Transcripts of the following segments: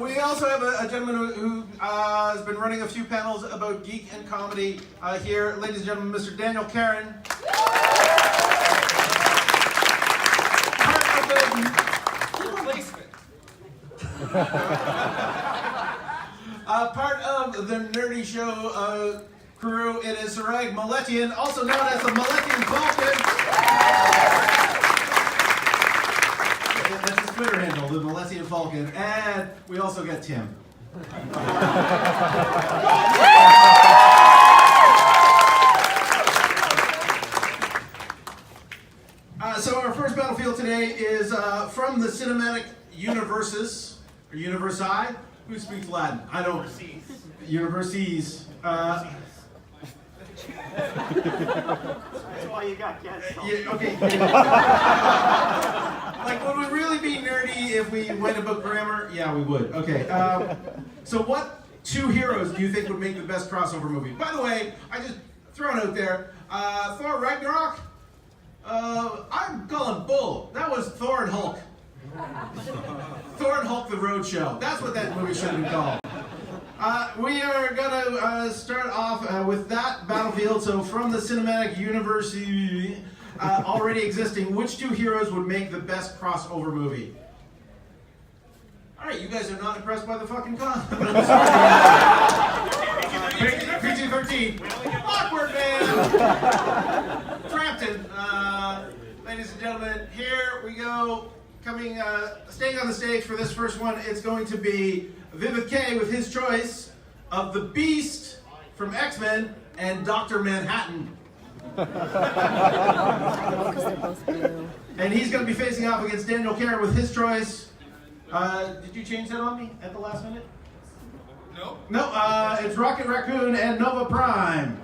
We also have a gentleman who has been running a few panels about geek and comedy here. Ladies and gentlemen, Mr. Daniel Karen. Part of the Nerdy Show crew, it is Sarag Maletian, also known as the Maletian Falcon. That's his Twitter handle, the Maletian Falcon. And we also got Tim. So our first battlefield today is from the cinematic universes, or universi. Who speaks Latin? I don't. Universities. That's why you got canceled. Yeah, okay. Like, would we really be nerdy if we went about grammar? Yeah, we would. Okay. So what two heroes do you think would make the best crossover movie? By the way, I just throw it out there. Thor Ragnarok? I'm calling bull. That was Thor and Hulk. Thor and Hulk the Roadshow. That's what that movie should have been called. We are going to start off with that battlefield. So from the cinematic universe already existing, which two heroes would make the best crossover movie? Alright, you guys are not impressed by the fucking con. PG-13. Awkward man. Frampton. Ladies and gentlemen, here we go. Staying on the stage for this first one, it's going to be Vivid K with his choice of the Beast from X-Men and Dr. Manhattan. And he's going to be facing off against Daniel Karen with his choice. Did you change that on me at the last minute? No. No, it's Rocket Raccoon and Nova Prime.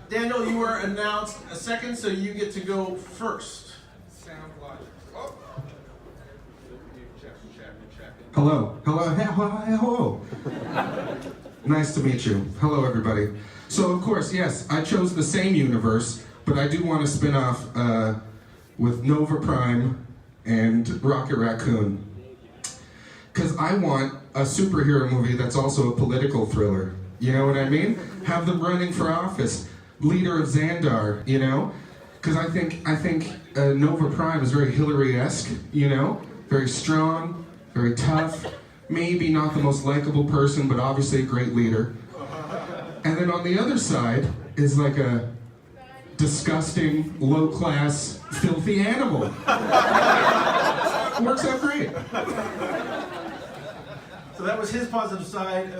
Daniel, you were announced a second, so you get to go first. Sound logic. Oh. Check. Hello. Hello. Nice to meet you. Hello, everybody. So, of course, yes, I chose the same universe, but I do want to spin off with Nova Prime and Rocket Raccoon. Because I want a superhero movie that's also a political thriller. You know what I mean? Have them running for office. Leader of Xandar, you know? Because I think Nova Prime is very Hillary-esque, you know? Very strong, very tough, maybe not the most likable person, but obviously a great leader. And then on the other side is like a disgusting, low-class, filthy animal. Works out great. So that was his positive side.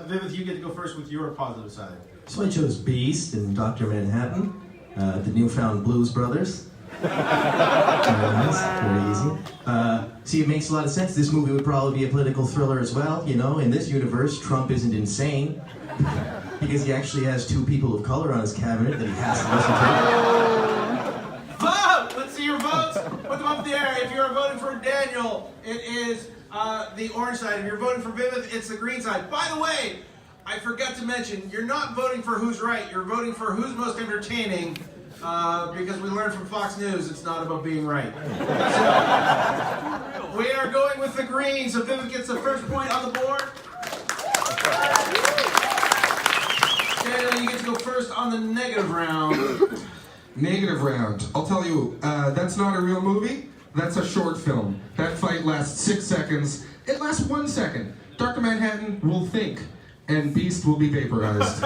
Vivith, you get to go first with your positive side. So I chose Beast and Dr. Manhattan, the newfound Blues Brothers. Very nice, very easy. See, it makes a lot of sense. This movie would probably be a political thriller as well. You know, in this universe, Trump isn't insane because he actually has two people of color on his cabinet that he has to listen to. Vote! Let's see your votes. Put them up there. If you're voting for Daniel, it is the orange side. If you're voting for Vivith, it's the green side. By the way, I forgot to mention, you're not voting for who's right. You're voting for who's most entertaining. Because we learned from Fox News, it's not about being right. So, we are going with the green, so Vivek gets the first point on the board. Daniel, you get to go first on the negative round. Negative round. I'll tell you, that's not a real movie. That's a short film. That fight lasts 6 seconds. It lasts 1 second. Dr. Manhattan will think, and Beast will be vaporized.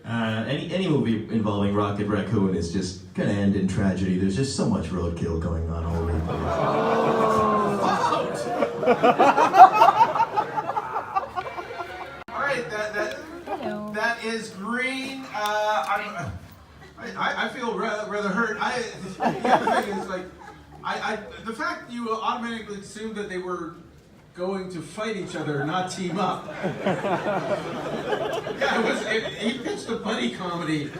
Any movie involving Rocket Raccoon is just gonna end in tragedy. There's just so much roadkill going on all over the place. All right, that is green. I feel rather hurt. The other thing is, like, the fact you automatically assumed that they were going to fight each other, not team up. Yeah, he pitched a buddy comedy.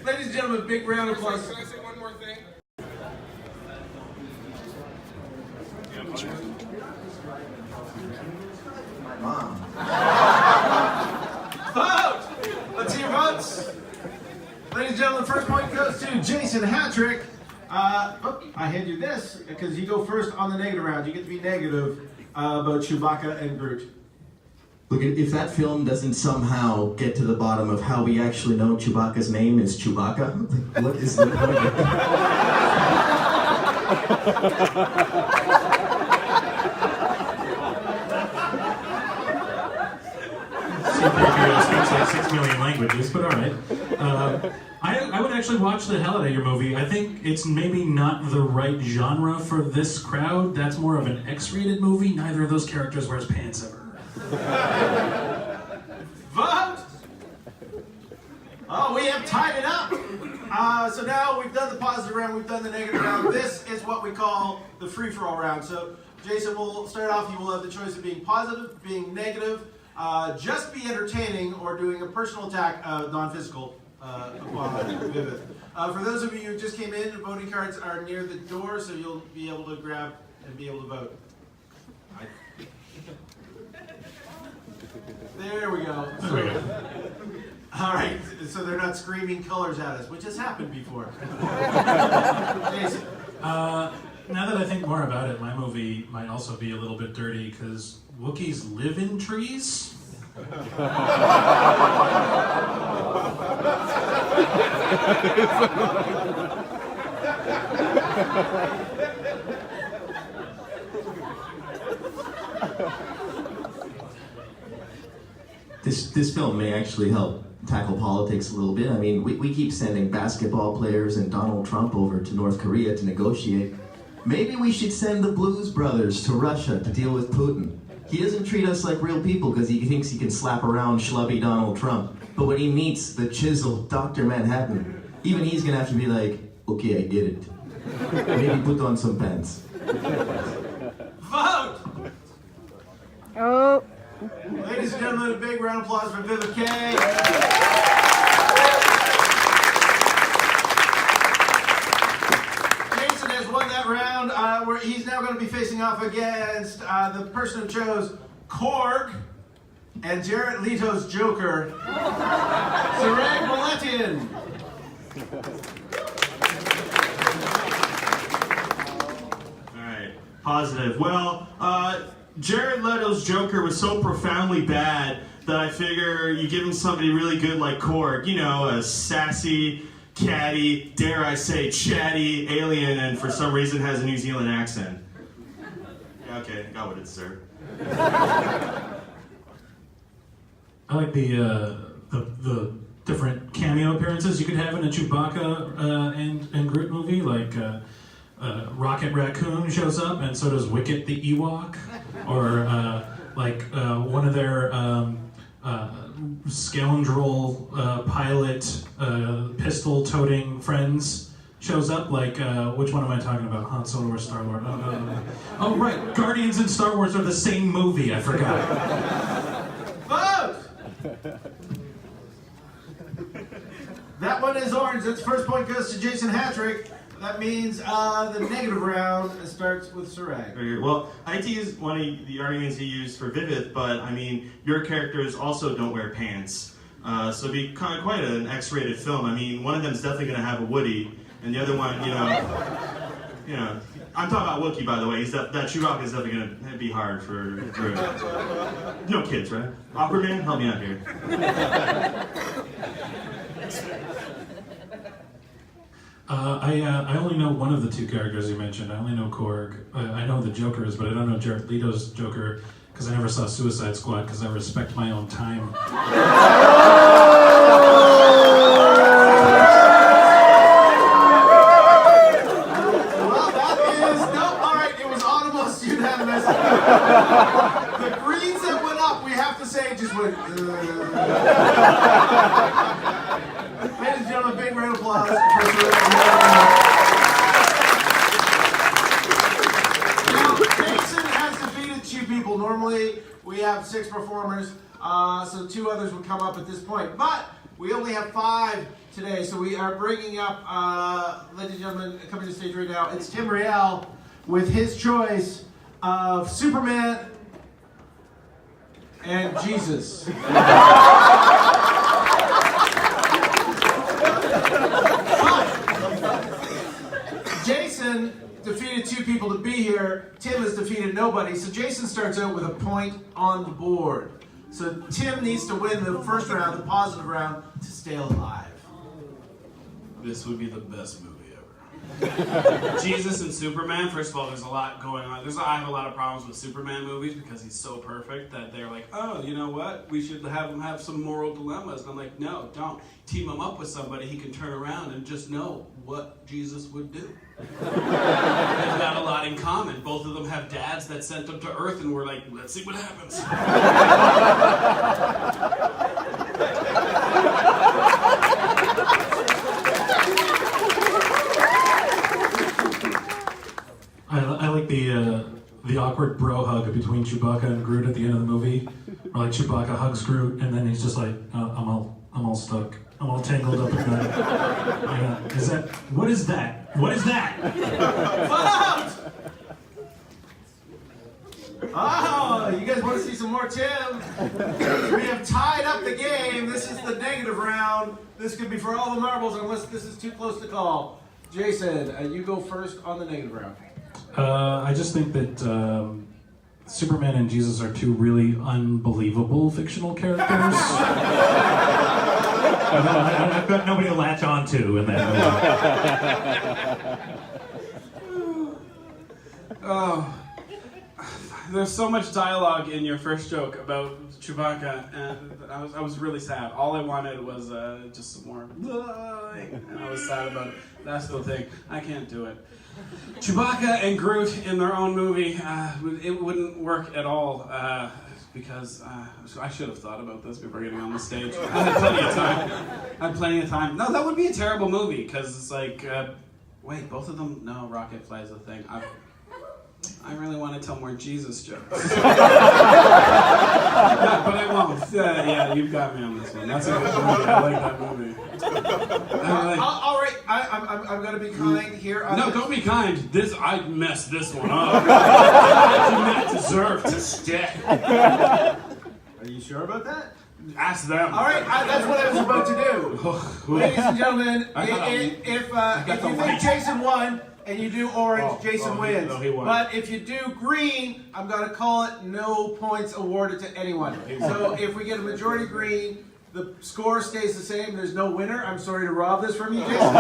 Ladies and gentlemen, big round of applause. Can I say one more thing? My mom. Vote! Jason Hattrick. I hand you this because you go first on the negative round. You get to be negative about Chewbacca and Groot. Look, if that film doesn't somehow get to the bottom of how we actually know Chewbacca's name is Chewbacca, like, what is the point? Superhero speaks like 6 million languages, but all right. I would actually watch the hell out of your movie. I think it's maybe not the right genre for this crowd. That's more of an X-rated movie. Neither of those characters wears pants ever. Vote! Oh, we have tied it up. So now we've done the positive round, we've done the negative round. This is what we call the free-for-all round. So Jason will start off. You will have the choice of being positive, being negative, just be entertaining, or doing a personal attack, non-physical, upon Vivith. For those of you who just came in, the voting cards are near the door, so you'll be able to grab and be able to vote. There we go. All right, so they're not screaming colors at us, which has happened before. Jason. Now that I think more about it, my movie might also be a little bit dirty because Wookiees live in trees. This film may actually help tackle politics a little bit. I mean, we keep sending basketball players and Donald Trump over to North Korea to negotiate. Maybe we should send the Blues Brothers to Russia to deal with Putin. He doesn't treat us like real people because he thinks he can slap around schlubby Donald Trump. But when he meets the chiseled Dr. Manhattan, even he's gonna have to be like, okay, I get it. Maybe put on some pants. Vote! Oh. Ladies and gentlemen, a big round of applause for Vivith K. Jason has won that round. Where he's now going to be facing off against the person who chose Korg and Jared Leto's Joker, Sarag Maletian. All right, positive. Well, Jared Leto's Joker was so profoundly bad that I figure you give him somebody really good like Korg, you know, a sassy, catty, dare I say, chatty alien, and for some reason has a New Zealand accent. Yeah, okay, got what it deserved. I like the different cameo appearances you could have in a Chewbacca and Groot movie, like Rocket Raccoon shows up, and so does Wicket the Ewok, or one of their scoundrel pilot pistol-toting friends shows up. Like, which one am I talking about? Han Solo or Star Wars? Oh, right, Guardians and Star Wars are the same movie. I forgot. Vote! That one is orange. Its first point goes to Jason Hattrick. That means the negative round starts with Sarag. Okay, well, IT is one of the arguments he used for Vivith, but I mean, your characters also don't wear pants. So it'd be kind of quite an X-rated film. I mean, one of them's definitely going to have a Woody, and the other one, you know, I'm talking about Wookiee, by the way. That Chewbacca is definitely going to be hard for no kids, right? Awkward man, help me out here. I only know one of the two characters you mentioned. I only know Korg. I know the Joker's, but I don't know Jared Leto's Joker because I never saw Suicide Squad because I respect my own time. Well, that is all right. It was almost unanimous. The greens that went up, we have to say, just went. Ladies and gentlemen, big round of applause for Now, Jason has defeated 2 people. Normally, we have 6 performers, so 2 others would come up at this point. But we only have 5 today, so we are bringing up, ladies and gentlemen, coming to the stage right now, it's Tim Riel with his choice of Superman and Jesus. people to be here. Tim has defeated nobody, so Jason starts out with a point on the board. So Tim needs to win the first round, the positive round, to stay alive. This would be the best movie ever. Jesus and Superman, first of all, there's a lot going on. I have a lot of problems with Superman movies because he's so perfect that they're like, oh, you know what? We should have him have some moral dilemmas. And I'm like, no, don't. Team him up with somebody he can turn around and just know what Jesus would do. They've got a lot in common. Both of them have dads that sent them to Earth and were like, let's see what happens. I like the awkward bro hug between Chewbacca and Groot at the end of the movie. Or like Chewbacca hugs Groot and then he's just like, I'm all stuck. I'm all tangled up in that. Is that? What is that? What is that? Out! Oh, you guys want to see some more Tim? We have tied up the game. This is the negative round. This could be for all the marbles unless this is too close to call. Jason, you go first on the negative round. I just think that Superman and Jesus are two really unbelievable fictional characters. I've got nobody to latch on to in that movie. Oh, there's so much dialogue in your first joke about Chewbacca, and I was really sad. All I wanted was just some more, and I was sad about it. That's the thing. I can't do it. Chewbacca and Groot in their own movie, it wouldn't work at all. Because I should have thought about this before getting on the stage. I had plenty of time. No, that would be a terrible movie, because it's like, wait, both of them? No, Rocket flies a thing. I really want to tell more Jesus jokes. Yeah, but I won't. Yeah, you've got me on this one. That's a good movie. I like that movie. All right, I'm going to be kind here. No, don't be kind. I messed this one up. I do not deserve to stay. Are you sure about that? Ask them. All right, that's what I was about to do. Ladies and gentlemen, if you think Jason won and you do orange, Jason wins. No, he won. But if you do green, I'm going to call it no points awarded to anyone. So if we get a majority green, the score stays the same. There's no winner. I'm sorry to rob this from you, Jason.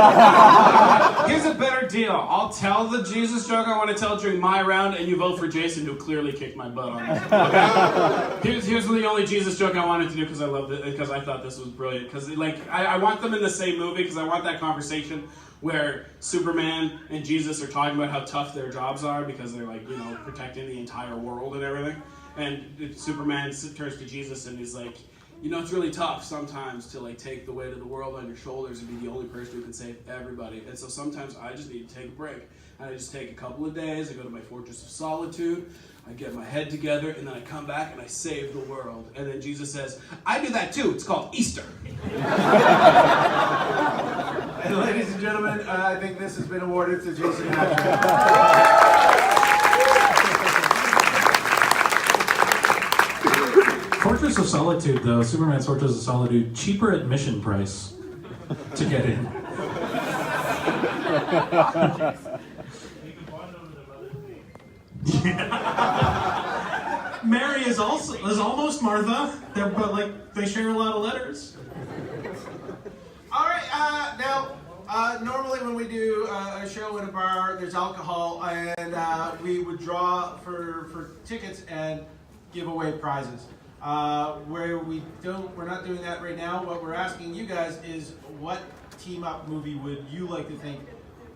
Here's a better deal. I'll tell the Jesus joke I want to tell during my round, and you vote for Jason, who clearly kicked my butt on this. Okay? Here's the only Jesus joke I wanted to do because I loved it, because I thought this was brilliant. Because I want them in the same movie because I want that conversation where Superman and Jesus are talking about how tough their jobs are because they're protecting the entire world and everything. And Superman turns to Jesus and he's like, it's really tough sometimes to take the weight of the world on your shoulders and be the only person who can save everybody. And so sometimes I just need to take a break. And I just take a couple of days, I go to my fortress of solitude, I get my head together, and then I come back and I save the world. And then Jesus says, I do that too, it's called Easter. And ladies and gentlemen, I think this has been awarded to Jason Hatcher. Fortress of Solitude, though, Superman's Fortress of Solitude, cheaper admission price to get in. Mary is almost Martha, but they share a lot of letters. All right, now, normally when we do a show in a bar, there's alcohol, and we would draw for tickets and give away prizes. We're not doing that right now. What we're asking you guys is, what team-up movie would you like to think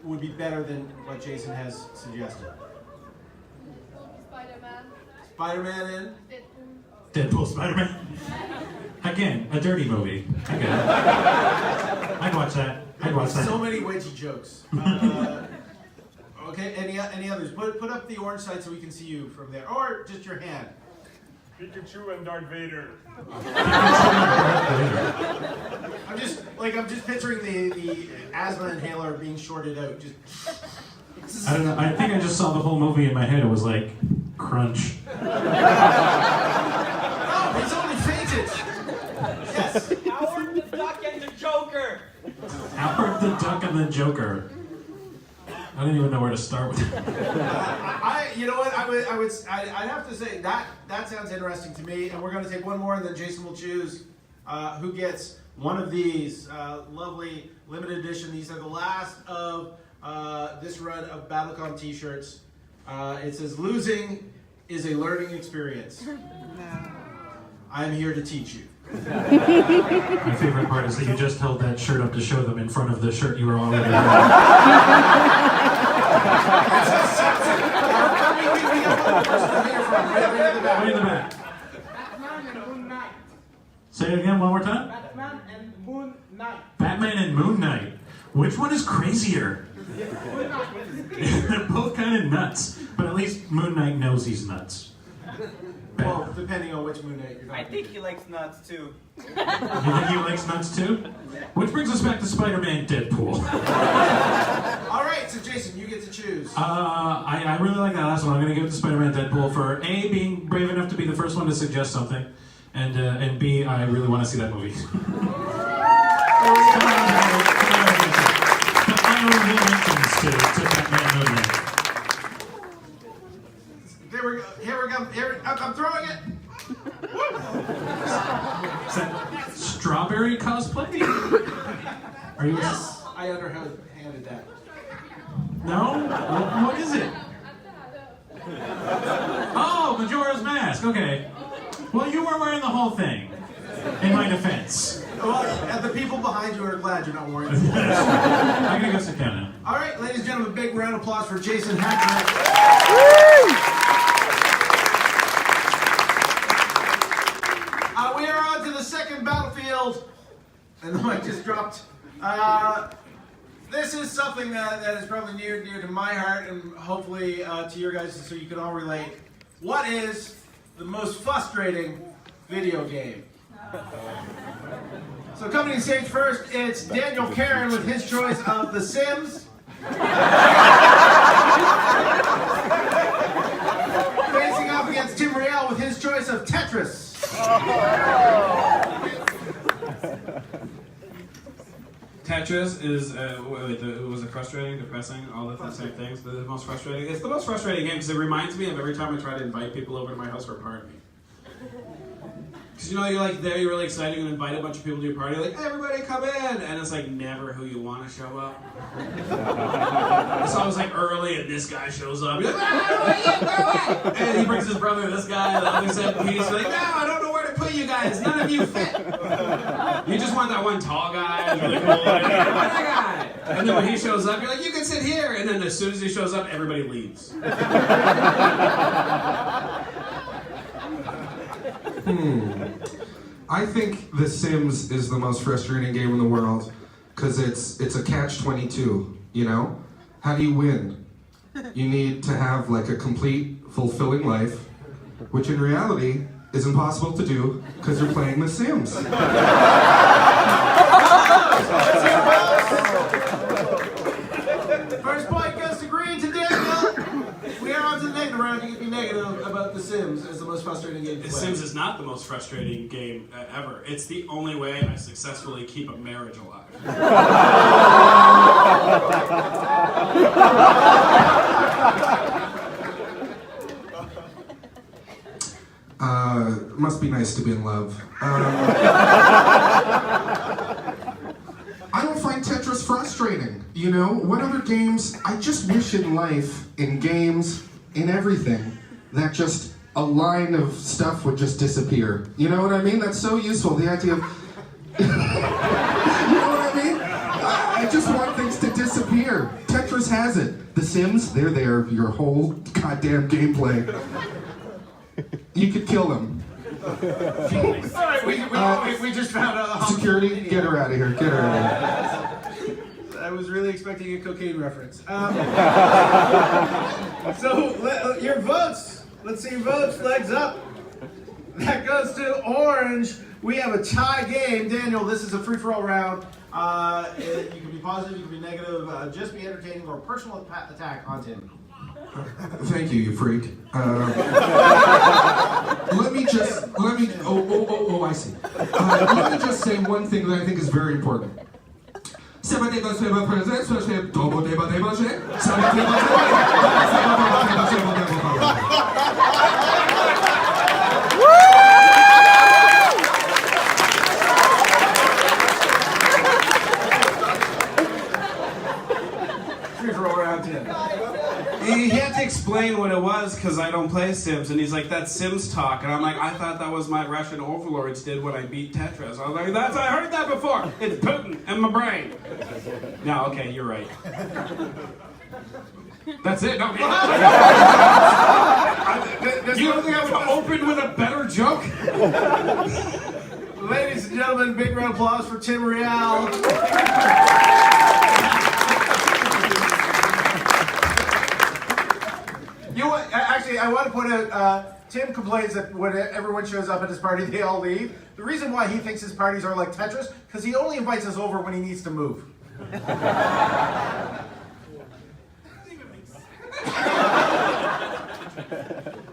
would be better than what Jason has suggested? Spider-Man. Spider-Man in? Deadpool, Spider-Man. Again, a dirty movie. I get it. I'd watch that. So many wedgie jokes. Okay, any others? Put up the orange side so we can see you from there, or just your hand. Pikachu and Darth Vader. I'm just picturing the asthma inhaler being shorted out. I don't know. I think I just saw the whole movie in my head. It was like crunch. Oh, he's only fainted. Yes. Howard the Duck and the Joker. Howard the Duck and the Joker. I don't even know where to start with it. You know what? I'd have to say that sounds interesting to me. And we're going to take one more, and then Jason will choose who gets one of these lovely limited edition. These are the last of this run of BattleCOM T-shirts. It says, "Losing is a learning experience. I'm here to teach you." My favorite part is that you just held that shirt up to show them in front of the shirt you were already wearing. Way in the back. Batman and Moon Knight. Say it again one more time. Batman and Moon Knight. Batman and Moon Knight. Which one is crazier? They're both kind of nuts, but at least Moon Knight knows he's nuts. Well, depending on which Moon Knight you're talking. I think he likes nuts too. You think he likes nuts too? Which brings us back to Spider-Man Deadpool. All right, so Jason, you get to choose. I really like that last one. I'm going to give it to Spider-Man Deadpool for A, being brave enough to be the first one to suggest something, and B, I really want to see that movie. The honorable mentions to Batman Moon Knight. There we go. Here we go. I'm throwing it. Is that strawberry cosplay? Are you? Yes. I underhanded that. No? What is it? Oh, Majora's Mask. Okay. Well, you were wearing the whole thing. In my defense. Well, the people behind you are glad you're not wearing it. I'm gonna go sit down now. All right, ladies and gentlemen, big round of applause for Jason Hackman. We are on to the second battlefield, and the mic just dropped. This is something that is probably near and dear to my heart, and hopefully to your guys, so you can all relate. What is the most frustrating video game? So coming to stage first, it's Daniel Karen with his choice of The Sims. Facing off against Tim Riel with his choice of Tetris. Tetris is, was it frustrating, depressing, all the same things? The most frustrating? It's the most frustrating game because it reminds me of every time I try to invite people over to my house for a party. Because you know, you're like there, you're really excited, and invite a bunch of people to your party, like, hey, everybody come in! And it's like never who you want to show up. It's always like early, and this guy shows up. You're like, ah, and he brings his brother, this guy, the other said piece. You're like, no, I don't know where to put you guys. None of you fit. You just want that one tall guy, really cool. Like, that guy. And then when he shows up, you're like, you can sit here. And then as soon as he shows up, everybody leaves. I think The Sims is the most frustrating game in the world because it's a catch-22, you know? How do you win? You need to have like a complete, fulfilling life, which in reality is impossible to do because you're playing The Sims. First point goes to green to Daniel. We are on to the negative round. You can be negative about The Sims as the most frustrating game to The play. Sims is not the most frustrating game ever. It's the only way I successfully keep a marriage alive. Must be nice to be in love. I don't find Tetris frustrating, you know? What other games? I just wish in life, in games, in everything, that just a line of stuff would just disappear. You know what I mean? That's so useful, the idea of... You know what I mean? I just want things to disappear. Tetris has it. The Sims, they're there, your whole goddamn gameplay. You could kill them. Alright, we just found out. Security, get her out of here. Get her out of here. I was really expecting a cocaine reference. So, your votes. Let's see, votes, flags up. That goes to orange. We have a tie game. Daniel, this is a free-for-all round. You can be positive, you can be negative, just be entertaining, or personal attack on Tim. Thank you, you freak. I see. Let me just say one thing that I think is very important. Free for all round 10. He had to explain what it was because I don't play Sims, and he's like, "That's Sims talk," and I'm like, "I thought that was my Russian overlords did when I beat Tetris." I was like, I heard that before. It's Putin in my brain. No, okay, you're right. That's it. No, you opened with a better joke. Ladies and gentlemen, big round of applause for Tim Real. You know what? Actually, I want to point out, Tim complains that when everyone shows up at his party, they all leave. The reason why he thinks his parties are like Tetris, because he only invites us over when he needs to move.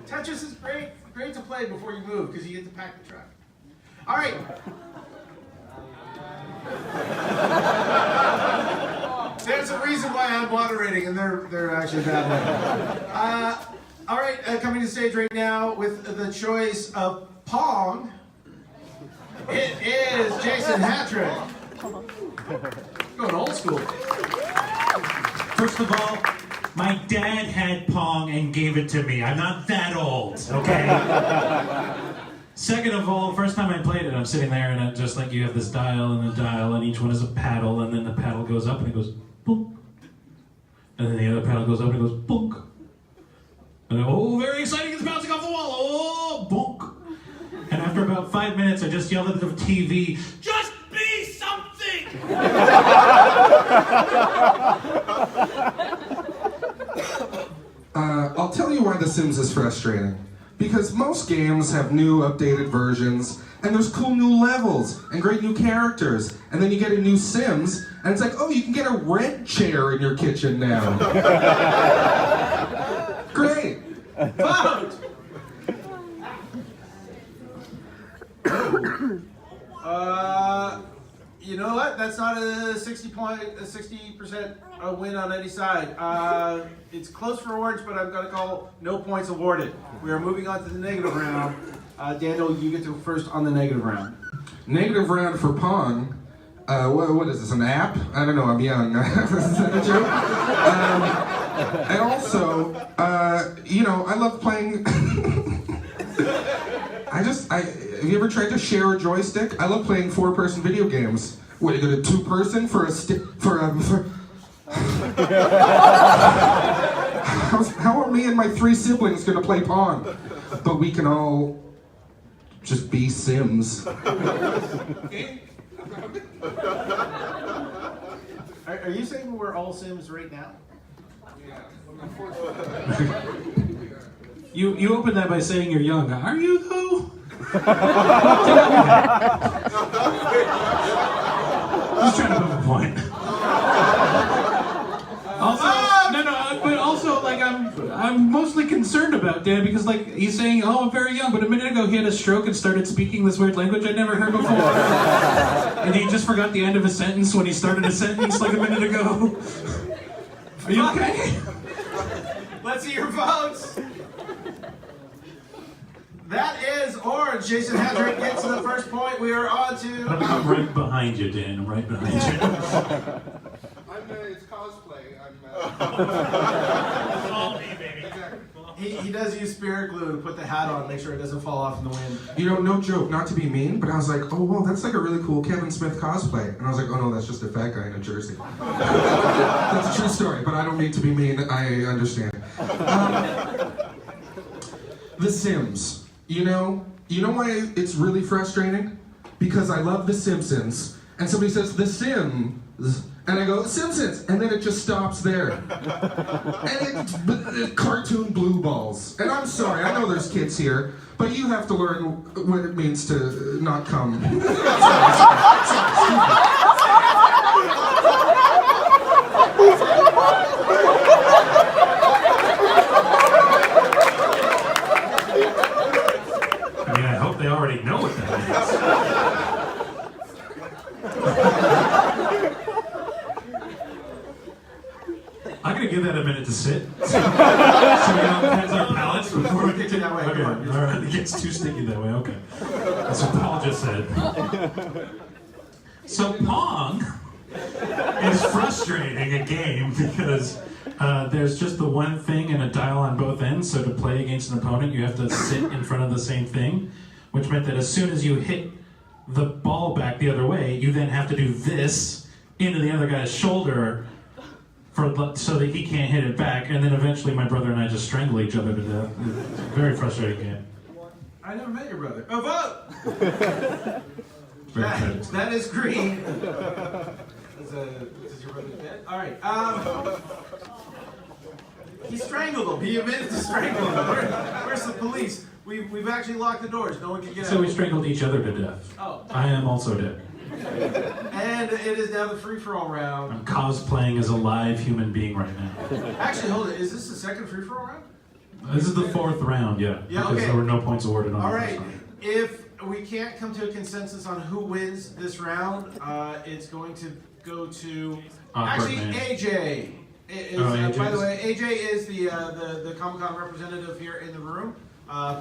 Tetris is great to play before you move, because you get to pack the truck. All right. There's a reason why I'm moderating, and they're actually bad. All right, coming to the stage right now with the choice of Pong, it is Jason Hattrick. Going old school. First of all, my dad had Pong and gave it to me. I'm not that old, okay? Second of all, first time I played it, I'm sitting there and I'm just like, you have this dial and a dial, and each one is a paddle, and then the paddle goes up and it goes boom. And then the other paddle goes up and it goes bonk. And then, oh, very exciting, it's bouncing off the wall, oh, bonk. And after about 5 minutes, I just yelled at the TV, just be something! I'll tell you why The Sims is frustrating. Because most games have new, updated versions, and there's cool new levels, and great new characters, and then you get a new Sims, and it's like, oh, you can get a red chair in your kitchen now. Great! Vote! You know what? That's not a 60% win on any side. It's close for Orange, but I'm going to call no points awarded. We are moving on to the negative round. Daniel, you get to first on the negative round. Negative round for Pong. What is this, an app? I don't know, I'm young. Is that a joke? And also, I love playing... have you ever tried to share a joystick? I love playing 4-person video games. What, you go to 2-person for How are me and my 3 siblings gonna play Pong? But we can all just be Sims. Are you saying we're all Sims right now? Yeah. You opened that by saying you're young. Are you though? Just trying to prove a point. Also, but also, like, I'm mostly concerned about Dan because, like, he's saying, "Oh, I'm very young," but a minute ago he had a stroke and started speaking this weird language I'd never heard before, and he just forgot the end of a sentence when he started a sentence like a minute ago. Are you okay? Let's see your votes. That is Orange. Jason Hattrick gets the first point. We are on to... I'm right behind you, Dan. I'm right behind you. It's cosplay. All me, baby. He does use spirit glue to put the hat on, make sure it doesn't fall off in the wind. You know, no joke, not to be mean, but I was like, oh, whoa, that's like a really cool Kevin Smith cosplay. And I was like, oh no, that's just a fat guy in a jersey. That's a true story, but I don't mean to be mean, I understand. The Sims. You know why it's really frustrating? Because I love The Simpsons, and somebody says, The Sims, and I go, Simpsons, and then it just stops there. And it's cartoon blue balls. And I'm sorry, I know there's kids here, but you have to learn what it means to not come. I hope they already know what that give that a minute to sit. So we don't cleanse our palates before we Sticky that way, Okay, come on. all right. It gets too sticky that way. Okay, that's what Paul just said. So Pong is frustrating a game because there's just the one thing and a dial on both ends. So to play against an opponent, you have to sit in front of the same thing, which meant that as soon as you hit the ball back the other way, you then have to do this into the other guy's shoulder so that he can't hit it back, and then eventually my brother and I just strangle each other to death. It's a very frustrating game. I never met your brother. A vote! Very good. That is green. Is your brother dead? All right. He strangled him. He admitted to strangling him. Where's the police? We've actually locked the doors. No one can get out. So we strangled each other to death. Oh. I am also dead. And it is now the free-for-all round. I'm cosplaying as a live human being right now. Actually, hold it. Is this the second free-for-all round? This is the fourth round, yeah. Yeah, because okay. there were no points awarded on All the right. first round. If we can't come to a consensus on who wins this round, it's going to go to Awkward actually man. AJ. AJ By the is- way, AJ is the Comiccon representative here in the room,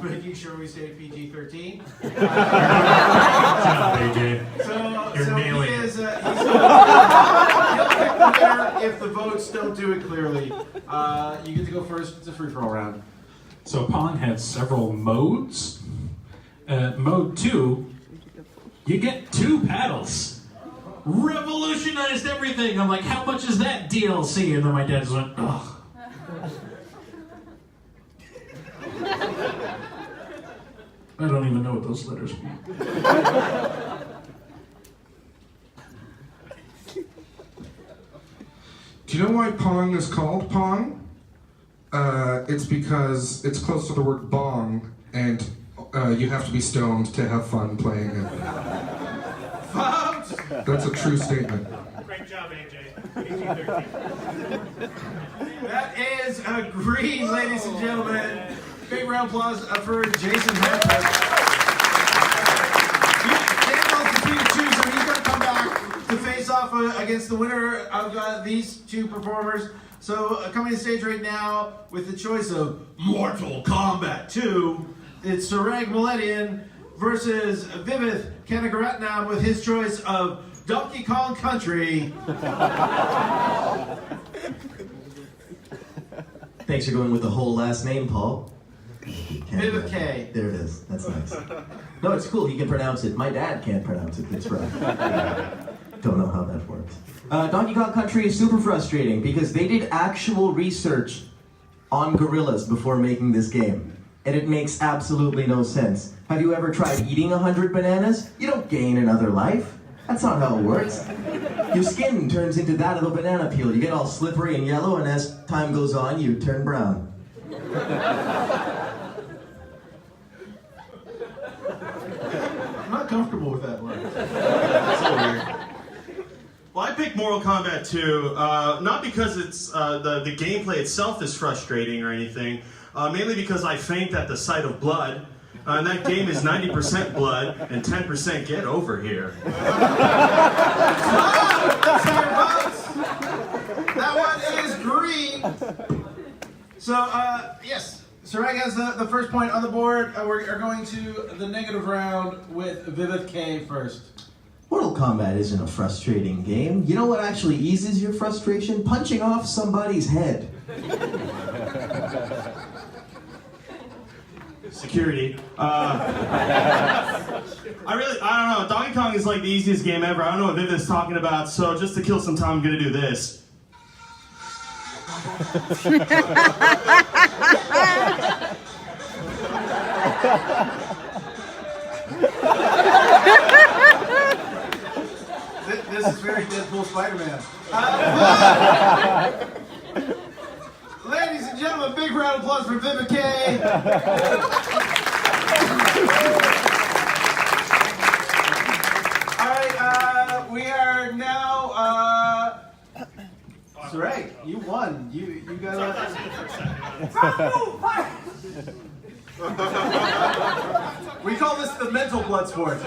making sure we stay PG-13. Good job, AJ. You're So nailing he it. is. He'll pick the winner if the votes don't do it clearly. You get to go first. It's a free-for-all round. So Pong had several modes. Mode 2, you get 2 paddles. Revolutionized everything. I'm like, how much is that DLC? And then my dad just went, ugh. I don't even know what those letters mean. Do you know why Pong is called Pong? It's because it's close to the word bong, and you have to be stoned to have fun playing it. That's a true statement. Great job, AJ. PG-13. That is a green, ladies and gentlemen. Big round of applause for Jason Hampton. Daniel's between the two, so he's going to come back to face off against the winner of these two performers. So coming to the stage right now with the choice of Mortal Kombat 2, it's Sarang Millennium versus Vivith Kanagaratnam with his choice of Donkey Kong Country. Thanks for going with the whole last name, Paul. Vivith K. There it is. That's nice. No, it's cool. He can pronounce it. My dad can't pronounce it. That's right. Don't know how that works. Donkey Kong Country is super frustrating because they did actual research on gorillas before making this game. And it makes absolutely no sense. Have you ever tried eating 100 bananas? You don't gain another life. That's not how it works. Your skin turns into that of a banana peel. You get all slippery and yellow, and as time goes on, you turn brown. I'm not comfortable with that word. That's so weird. Well, I picked Mortal Kombat 2, not because it's the gameplay itself is frustrating or anything, mainly because I faint at the sight of blood. And that game is 90% blood and 10% get over here. That one is green. So, yes, Sarang has the first point on the board. We're going to the negative round with Vivith K first. Mortal Kombat isn't a frustrating game. You know what actually eases your frustration? Punching off somebody's head. Security. I don't know. Donkey Kong is like the easiest game ever. I don't know what Vivid's talking about, so just to kill some time, I'm gonna do this. This is very Deadpool Spider-Man. Ladies and gentlemen, big round of applause for Vivith K. All right, we are now. Sarang, you won. You got We call this the mental blood sport.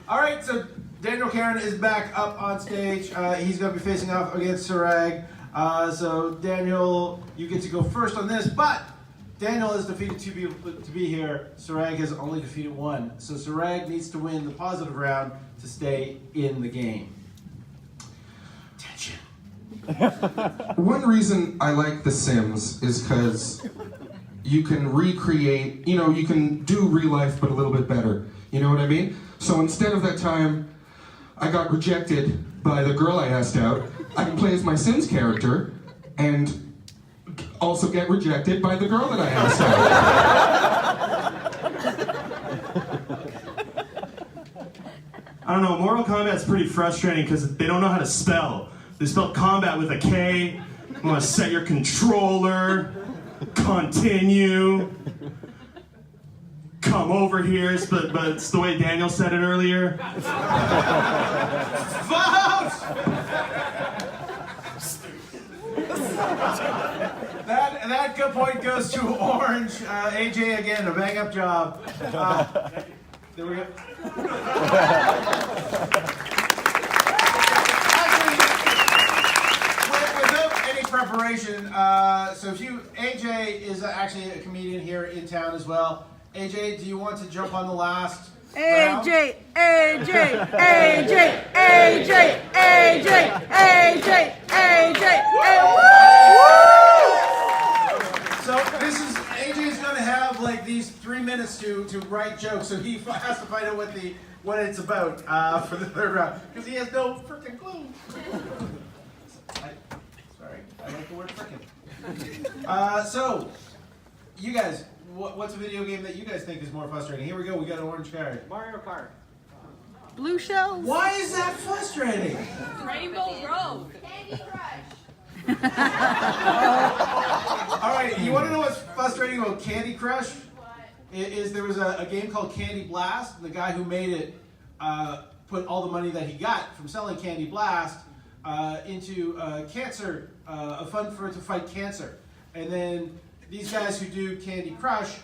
All right, so Daniel Karen is back up on stage. He's going to be facing off against Sarang. So Daniel, you get to go first on this, but Daniel has defeated 2 people to be here. Sarag has only defeated 1. So Sarag needs to win the positive round to stay in the game. Tension. One reason I like The Sims is because you can recreate, you can do real life but a little bit better. You know what I mean? So instead of that time I got rejected by the girl I asked out, I can play as my Sims character and also get rejected by the girl that I asked out. I don't know, Mortal Kombat's pretty frustrating because they don't know how to spell. They spell combat with a K. You want to set your controller, continue, come over here, but it's the way Daniel said it earlier. Vote! That good point goes to Orange. AJ again, a bang up job. There we go. Actually, without any preparation, so if AJ is actually a comedian here in town as well. AJ, do you want to jump on the last round? AJ, AJ, AJ, AJ, AJ, AJ, AJ, So this is AJ's going to have like these 3 minutes to write jokes, so he has to find out what it's about for the third round because he has no freaking clue. Sorry, I like the word frickin'. So you guys, what's a video game that you guys think is more frustrating? Here we go. We got an orange card. Mario Kart. Blue shells. Why is that frustrating? Rainbow Road. Candy Crush. All right, you want to know what's frustrating about Candy Crush? Is there was a game called Candy Blast. The guy who made it put all the money that he got from selling Candy Blast into cancer, a fund for it to fight cancer. And then these guys who do Candy Crush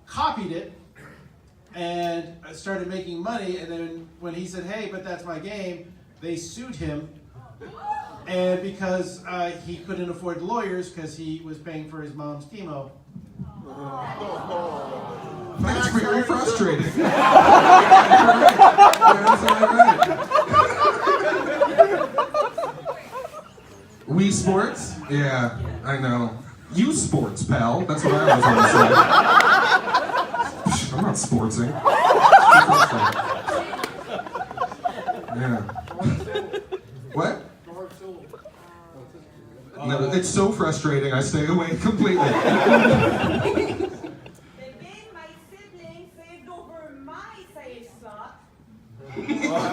copied it and started making money. And then when he said, "Hey, but that's my game," they sued him. And because he couldn't afford lawyers because he was paying for his mom's chemo. That's very frustrating. Wii Sports? Yeah, I know. You sports, pal. That's what I always want to say. I'm not sportsing. Yeah. What? No, it's so frustrating, I stay away completely. The game my sibling saved over my save slot. Yeah.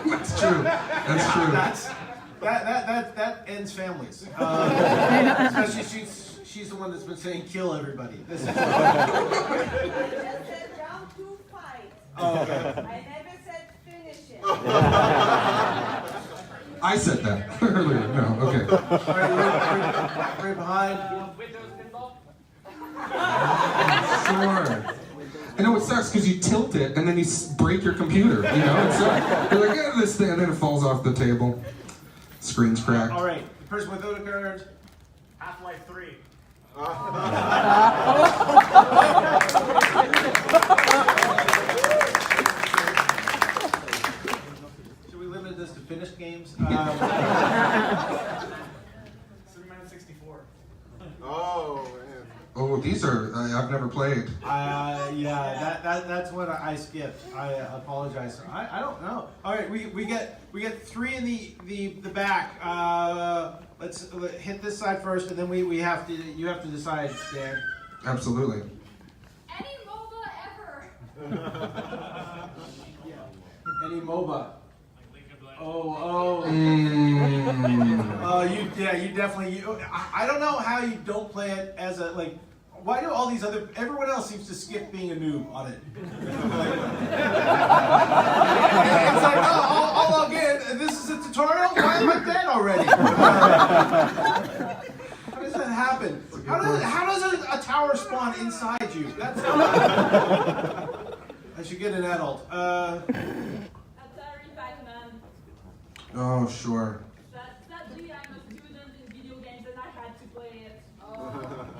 That's true. That's true. That ends families. Especially she's the one that's been saying kill everybody. This is I just said round 2 fight. Oh, okay. I never said finish it. I said that earlier. No, okay. All right, right behind. Windows pinball. Sure. I know it sucks because you tilt it and then you break your computer. You know, it's you're like, "Yeah, this thing," and then it falls off the table. Screen's cracked. All right, the person without a card. Half-Life 3. Should we limit this to finished games? Superman 64. Oh, man. Oh, these are I've never played. Yeah, that's what I skipped. I apologize. I don't know. All right, we get 3 in the back. Let's hit this side first, and then you have to decide, Dan. Absolutely. Any MOBA ever. Any MOBA? Oh. You definitely. I don't know how you don't play it as a like. Why do all these everyone else seems to skip being a noob on it? It's like, I'll log in. This is a tutorial. Why am I dead already? How does that happen? How does a tower spawn inside you? That's. I should get an adult. Atari Pac-Man. Oh, sure. Sadly, I'm a student in video games and I had to play it.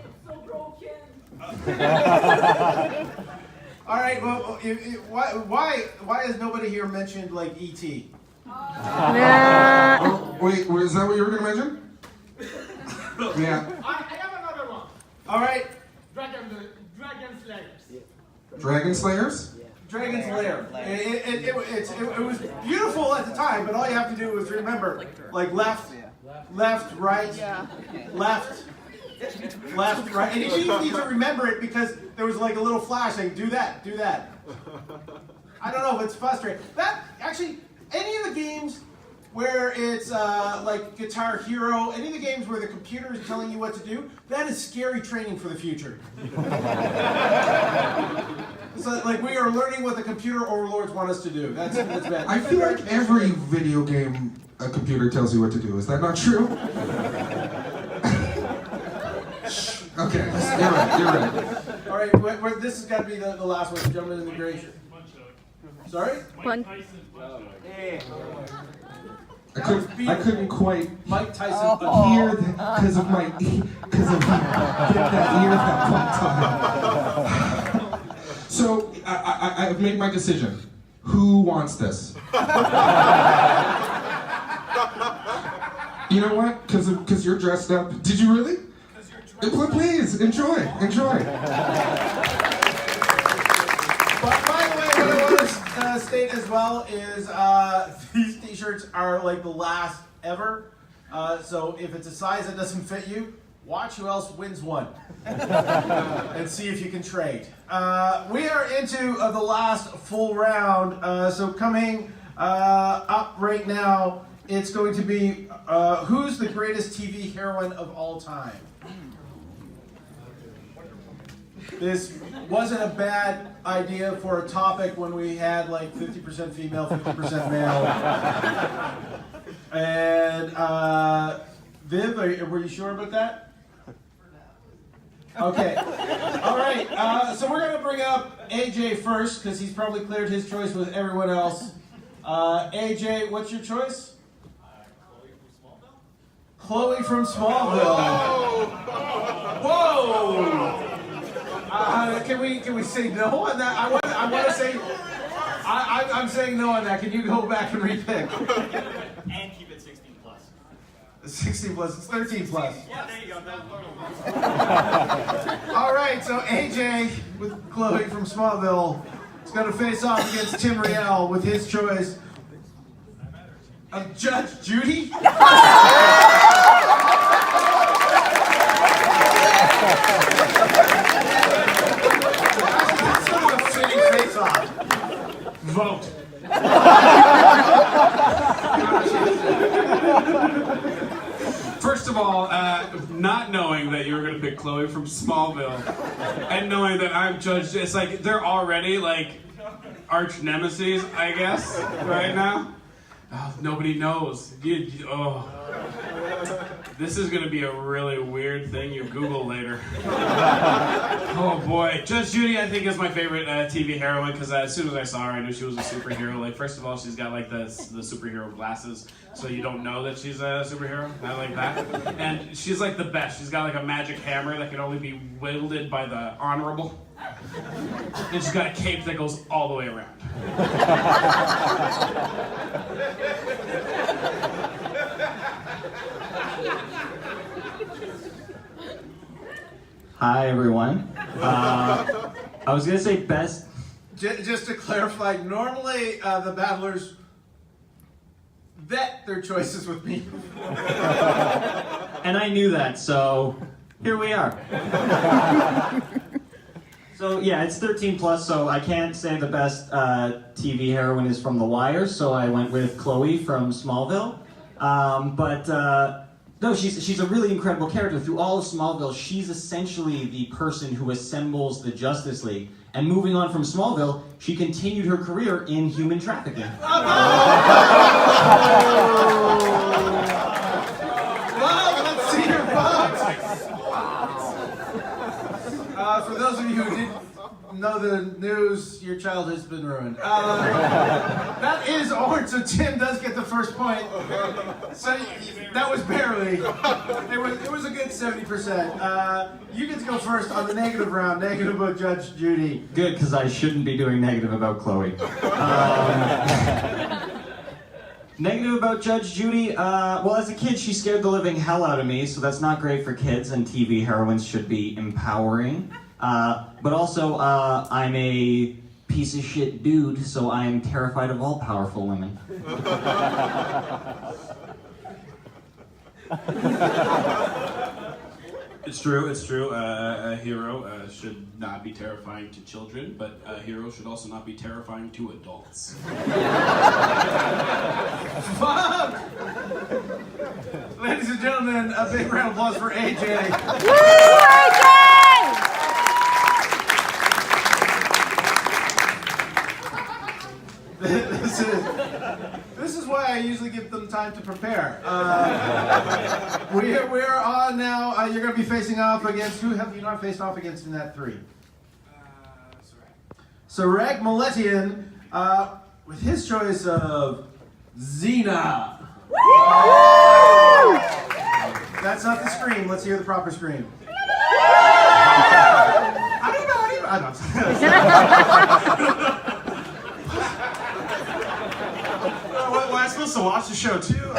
It's so broken. All right. Well, why has nobody here mentioned like E.T.? Nah. Oh, wait, is that what you were going to mention? Yeah. I have another one. All right. Dragon Slayers. Dragon Slayers? Dragon's Lair. It was beautiful at the time, but all you have to do is remember, like left, right, left, right. And you need to remember it because there was like a little flash saying, do that, do that. I don't know if it's frustrating. That, actually, any of the games where it's like Guitar Hero, any of the games where the computer is telling you what to do, that is scary training for the future. So, like, we are learning what the computer overlords want us to do. That's bad. I feel like every video game, a computer tells you what to do. Is that not true? Okay, you're right. All right, this has got to be the last one. Gentleman in the gray shirt. Sorry? I couldn't quite Mike Tyson. hear that because of that ear that one time. So I've made my decision. Who wants this? You know what? Because you're dressed up. Did you really? Well, please enjoy. By the way, what I want to state as well is these t-shirts are like the last ever. So if it's a size that doesn't fit you, watch who else wins one. And see if you can trade. We are into the last full round. So coming up right now, it's going to be who's the greatest TV heroine of all time? This wasn't a bad idea for a topic when we had like 50% female, 50% male. And Viv, were you sure about that? Okay. All right. So we're going to bring up AJ first because he's probably cleared his choice with everyone else. AJ, what's your choice? Chloe from Smallville. Whoa! Can we say no on that? I want to say. I'm saying no on that. Can you go back and repick? And keep it 16 plus. 16 plus. It's 13 plus. Yeah, there you go. All right. So AJ with Chloe from Smallville is going to face off against Tim Riel with his choice of Judge Judy. Vote. First of all, not knowing that you were going to pick Chloe from Smallville and knowing that I'm judged, it's like they're already like arch nemesis, I guess, right now. Oh, nobody knows. This is going to be a really weird thing you Google later. Oh boy. Judge Judy, I think, is my favorite TV heroine because as soon as I saw her, I knew she was a superhero. Like, first of all, she's got like the superhero glasses, so you don't know that she's a superhero. I like that. And she's like the best. She's got like a magic hammer that can only be wielded by the honorable. And she's got a cape that goes all the way around. Hi, everyone. I was going to say best. Just to clarify, normally the battlers vet their choices with me. And I knew that, so here we are. So yeah, it's 13 plus, so I can't say the best TV heroine is from The Wire, so I went with Chloe from Smallville. No, she's a really incredible character. Through all of Smallville, she's essentially the person who assembles the Justice League. And moving on from Smallville, she continued her career in human trafficking. Well, let's see your votes. For those of you who didn't know the news. Your child has been ruined. That is orange, so Tim does get the first point. So that was barely. It was a good 70%. You get to go first on the negative round. Negative about Judge Judy. Good, because I shouldn't be doing negative about Chloe. Negative about Judge Judy, well, as a kid, she scared the living hell out of me, so that's not great for kids, and TV heroines should be empowering. But also, I'm a piece of shit dude, so I'm terrified of all powerful women. It's true. A hero should not be terrifying to children, but a hero should also not be terrifying to adults. Fuck! Ladies and gentlemen, a big round of applause for AJ. Woo, AJ! This is why I usually give them time to prepare. We're on now. You're going to be facing off against, who have you not faced off against in that 3? Sarek Maletian, with his choice of Xena. That's not the scream. Let's hear the proper scream. I don't know. Am I supposed to watch the show too? No,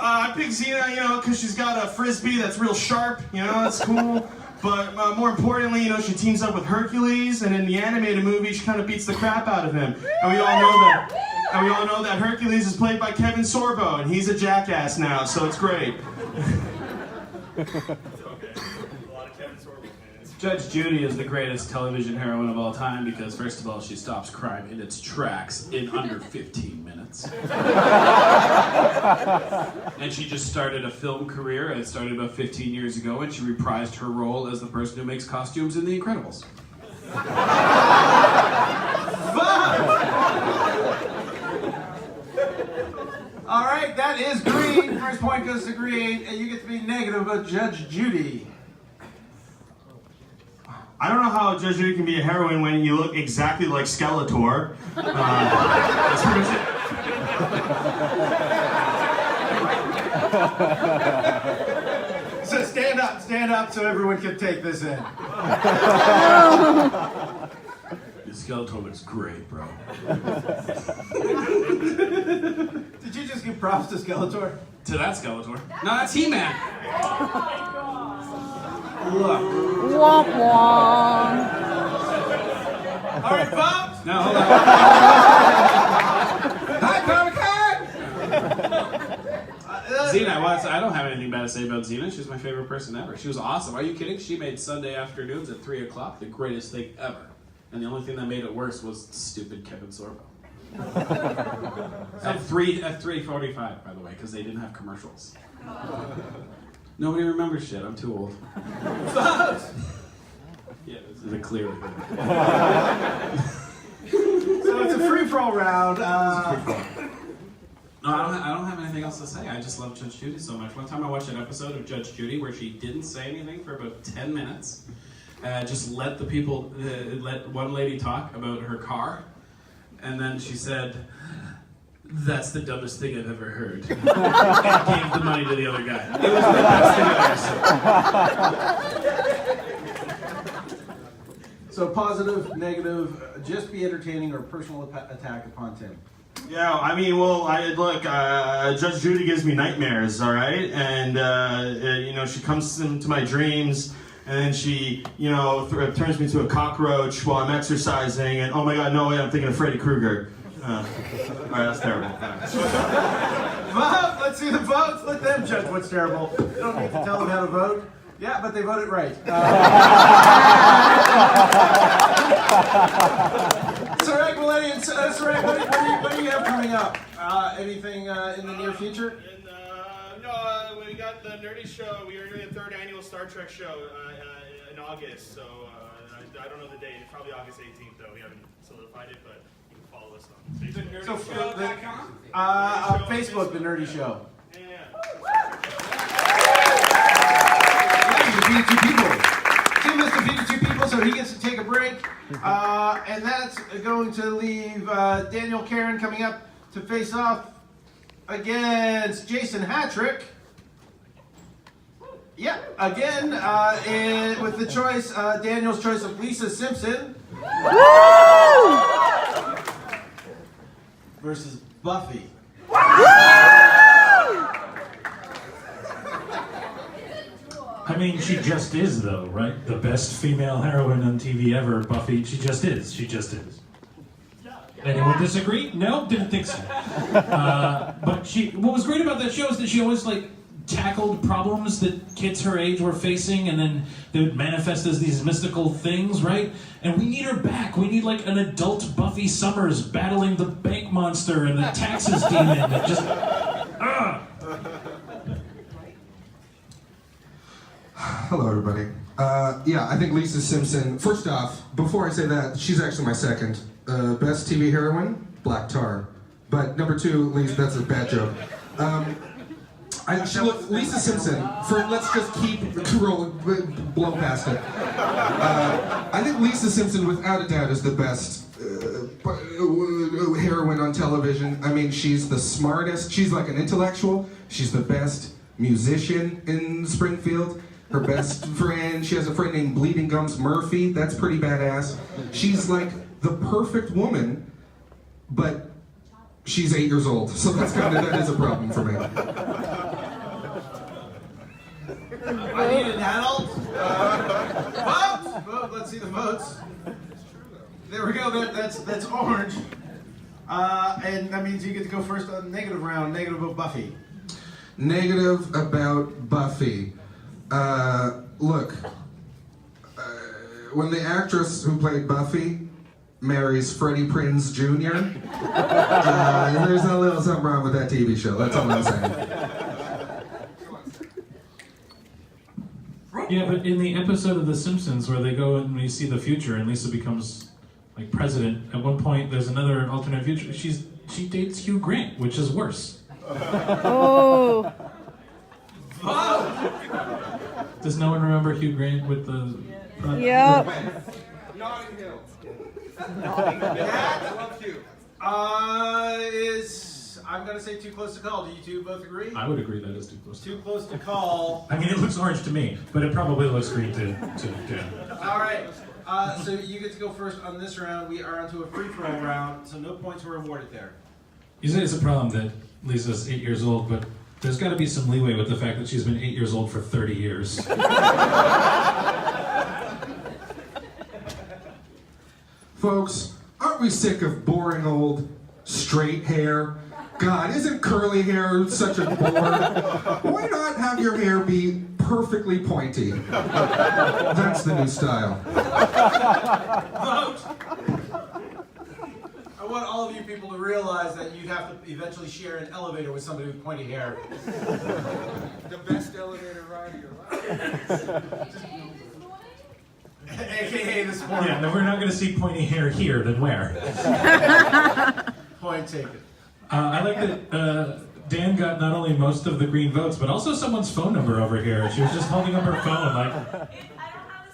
I picked Xena, because she's got a frisbee that's real sharp, that's cool. But more importantly, she teams up with Hercules, and in the animated movie, she kind of beats the crap out of him. And we all know that Hercules is played by Kevin Sorbo, and he's a jackass now, so it's great. Judge Judy is the greatest television heroine of all time because, first of all, she stops crime in its tracks in under 15 minutes. And she just started a film career. It started about 15 years ago, and she reprised her role as the person who makes costumes in The Incredibles. All right, that is green. First point goes to green, and you get to be negative about Judge Judy. I don't know how Judge Judy can be a heroine when you look exactly like Skeletor. That's pretty much it. So stand up so everyone can take this in. Skeletor looks great, bro. Did you just give props to Skeletor? To that Skeletor? No, that's He-Man. Look. Womp womp. All right, folks. No, hold on. Hi, Comiccon. Xena, I don't have anything bad to say about Xena. She's my favorite person ever. She was awesome. Are you kidding? She made Sunday afternoons at 3 o'clock the greatest thing ever. And the only thing that made it worse was stupid Kevin Sorbo. At 3:45, by the way, because they didn't have commercials. Nobody remembers shit. I'm too old. Yeah, this is a clear. So it's a free-for-all round. No, I don't have anything else to say. I just love Judge Judy so much. One time I watched an episode of Judge Judy where she didn't say anything for about 10 minutes. Just let let one lady talk about her car. And then she said, "That's the dumbest thing I've ever heard." And gave the money to the other guy. It was the best thing I've ever seen. So positive, negative, just be entertaining, or personal attack upon Tim. Yeah, I mean, Judge Judy gives me nightmares, all right? And, she comes into my dreams, and then she, turns me into a cockroach while I'm exercising, and oh my God, no way, I'm thinking of Freddy Krueger. All right, that's terrible. Vote! Let's see the votes. Let them judge what's terrible. You don't need to tell them how to vote. Yeah, but they voted right. Sarek Millennium, Sarek, what do you have coming up? Anything in the near future? No, we got the Nerdy Show. We are doing a 3rd annual Star Trek show in August, so I don't know the date. It's probably August 18th, though. We haven't solidified it, but you can follow us on Facebook. Facebook, The Nerdy Show. Yeah. Defeated 2 people. Tim has defeated 2 people. so he gets to take a break. And that's going to leave Daniel Karen coming up to face off against Jason Hattrick. Yeah, again, with the choice, Daniel's choice of Lisa Simpson. Versus Buffy. I mean, she just is, though, right? The best female heroine on TV ever, Buffy. She just is. She just is. Anyone disagree? No, didn't think so. But what was great about that show is that she always tackled problems that kids her age were facing, and then they would manifest as these mystical things, right? And we need her back. We need an adult Buffy Summers battling the bank monster and the taxes demon. And just, Hello, everybody. Yeah, I think Lisa Simpson, first off, before I say that, she's actually my second. Best TV heroine, Black Tar. But number two, Lisa, that's a bad joke. Lisa Simpson, let's just keep rolling, blow past it. I think Lisa Simpson, without a doubt, is the best heroine on television. I mean, she's the smartest. She's like an intellectual. She's the best musician in Springfield. Her best friend, she has a friend named Bleeding Gums Murphy. That's pretty badass. She's like the perfect woman, but she's 8 years old. So that is a problem for me. I need an adult. Vote! Let's see the votes. There we go. That's orange. And that means you get to go first on the negative round. Negative of Buffy. Negative about Buffy. Look. When the actress who played Buffy marries Freddie Prinze Jr., there's a little something wrong with that TV show. That's all I'm saying. yeah, but in the episode of The Simpsons where they go and we see the future and Lisa becomes president, at one point there's another alternate future. She dates Hugh Grant, which is worse. Oh. Does no one remember Hugh Grant with the... Yep. Notting Hill. I love you. I'm going to say too close to call. Do you two both agree? I would agree that is too close. Too close to call. I mean, it looks orange to me, but it probably looks green to Dan. All right. So you get to go first on this round. We are onto a free-for-all round, so no points were awarded there. You say it's a problem that Lisa's 8 years old, but there's got to be some leeway with the fact that she's been 8 years old for 30 years. Folks, aren't we sick of boring old straight hair? God, isn't curly hair such a bore? Why not have your hair be perfectly pointy? That's the new style. Vote! I want all of you people to realize that you'd have to eventually share an elevator with somebody with pointy hair. The best elevator ride of your life. AKA this morning. Yeah, no, we're not going to see pointy hair here, then where? Point taken. I like that Dan got not only most of the green votes, but also someone's phone number over here. She was just holding up her phone like... I don't have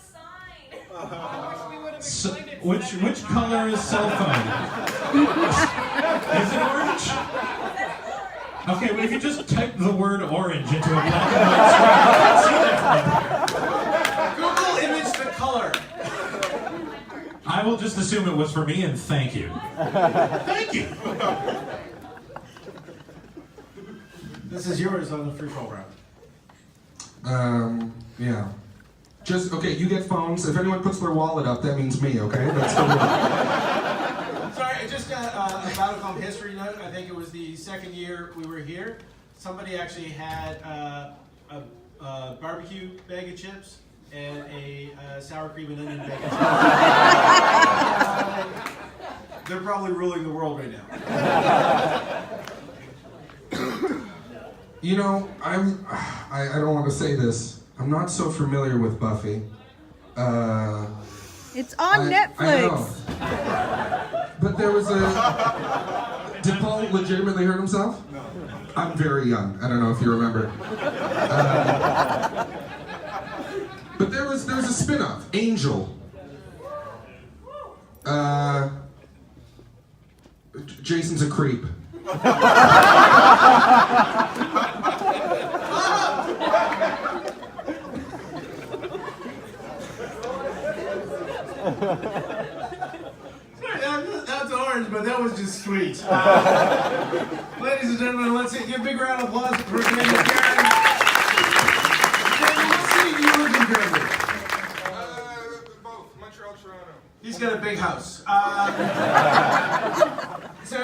a sign. So, which color is cell phone? Is it orange? Okay, well if you just type the word orange into a black and white screen, I can see that. Google image the color. I will just assume it was for me and thank you. Thank you. This is yours on the free fall round. Yeah. Just, okay, you get phones. If anyone puts their wallet up, that means me, okay? That's the rule. Sorry, just a BattleCOM history note. I think it was the second year we were here. Somebody actually had a barbecue bag of chips and a sour cream and onion bag of chips. They're probably ruling the world right now. You know, I don't want to say this. I'm not so familiar with Buffy. It's on Netflix. I know. But there was a... Did Paul legitimately hurt himself? No. I'm very young. I don't know if you remember. But there was a spin-off, Angel. Jason's a creep. That's orange, but that was just sweet. Ladies and gentlemen, let's give a big round of applause for Daniel Karen. Daniel, what city do you live in currently? Both, Montreal, Toronto. He's got a big house. So,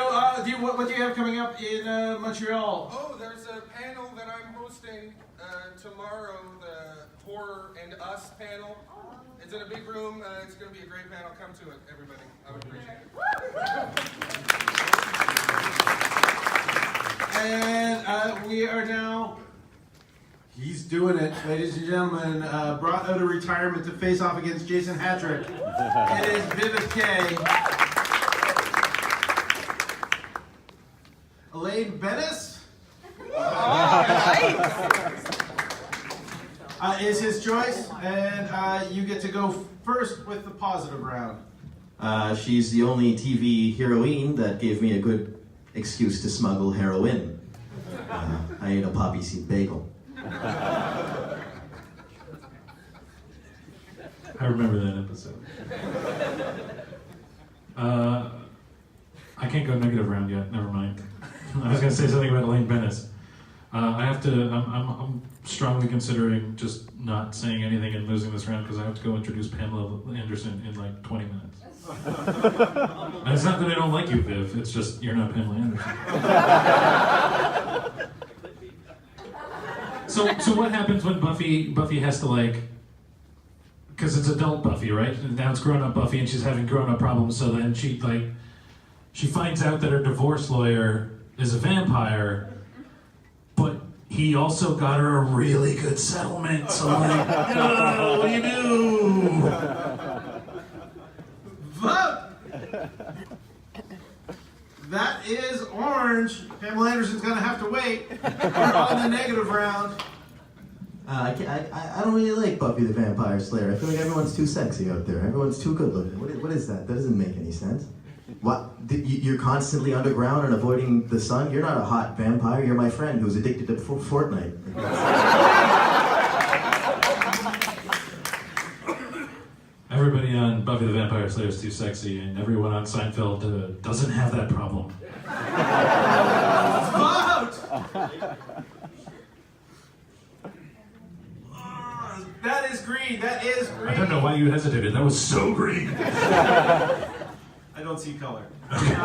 what do you have coming up in Montreal? Oh, there's a panel that I'm hosting tomorrow, the Horror and Us panel. It's in a big room. It's going to be a great panel. Come to it, everybody. I would appreciate it. And we are now... He's doing it, ladies and gentlemen. Brought out of retirement to face off against Jason Hatrick. It is Vivid K. Elaine Bennis is his choice, and you get to go first with the positive round. She's the only TV heroine that gave me a good excuse to smuggle heroin. I ate a poppy seed bagel. I remember that episode. I can't go negative round yet. Never mind. I was going to say something about Elaine Bennis. I have to. I'm strongly considering just not saying anything and losing this round because I have to go introduce Pamela Anderson in like 20 minutes. And it's not that I don't like you, Viv. It's just you're not Pamela Anderson. So what happens when Buffy has to like? Because it's adult Buffy, right? And now it's grown-up Buffy, and she's having grown-up problems. So then she finds out that her divorce lawyer is a vampire, but he also got her a really good settlement. So like, oh, what do you do? Vote! That is orange. Pamela Anderson's gonna have to wait. We're on the negative round. I don't really like Buffy the Vampire Slayer. I feel like everyone's too sexy out there. Everyone's too good looking. What is that? That doesn't make any sense. What? You're constantly underground and avoiding the sun? You're not a hot vampire. You're my friend who's addicted to Fortnite. Everybody on Buffy the Vampire Slayer is too sexy, and everyone on Seinfeld doesn't have that problem. Vote! That is green. That is green. I don't know why you hesitated. That was so green. I don't see color. Free